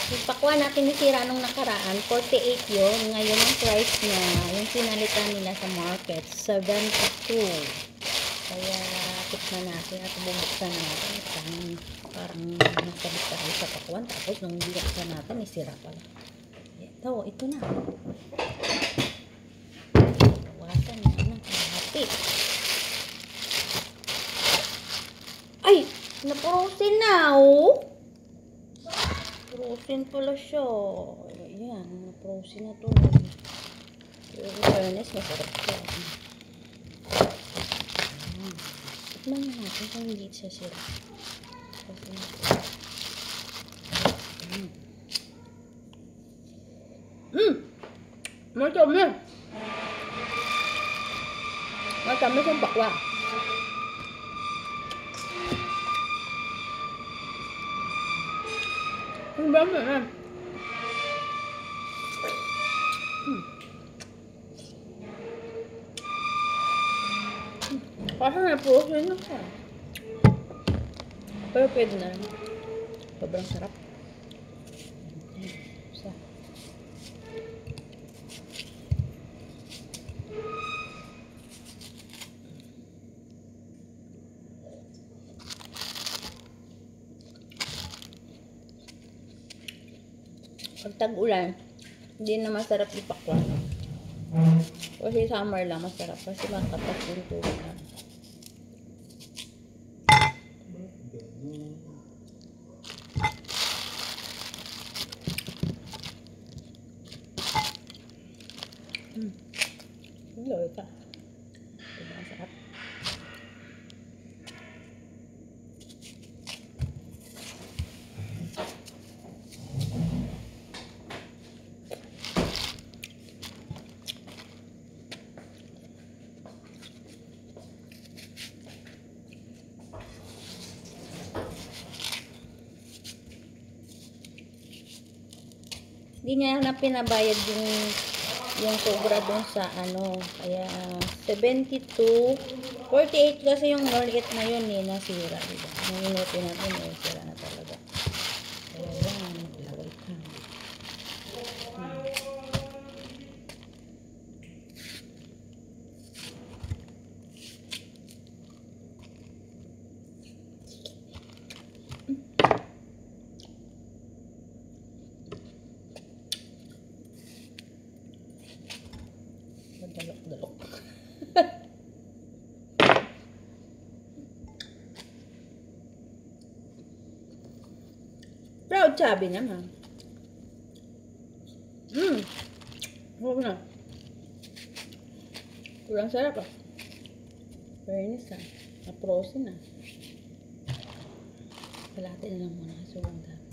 Yung pakwan natin nisira nung nakaraan, 48 yun. Ngayon ang price niya, yung pinalitan nila sa market, 72. Kaya tikman natin at bubuksan natin. Parang nasabit tayo sa pakwan. Tapos nung bubuksan natin, nisira pala. Ito na. Bawasan na ng kalahati. Ay! Naprosin na, oh! Frozen pala siya. Ayan, na-frozen na to. Pero fairness, masarap siya. Tikman na natin kung hindi siya sira. Matami! Matami siyang bakwa. Ang dami na. Kasi na-frozen na siya. Pero pwede na rin. Sobrang sarap. Isa. Pag tag-ulan, hindi na masarap ipakwan. Kasi summer lang masarap. Kasi makatas yung tubig. Loy ka. Sobrang sarap. Hindi niya na pinabayad yung sobra dun sa ano. Kaya 72, 48 kasi yung maliit na yun eh, nasira. Diba? Nanginutin natin eh, sira na talaga. Kaya yan, laway ka. Dalok-dalok. Proud chubby naman. Huwag na. Kurang sarap ah. Fairness ah. Na-frozen ah. Kalahati na lang muna. Sobrang dami.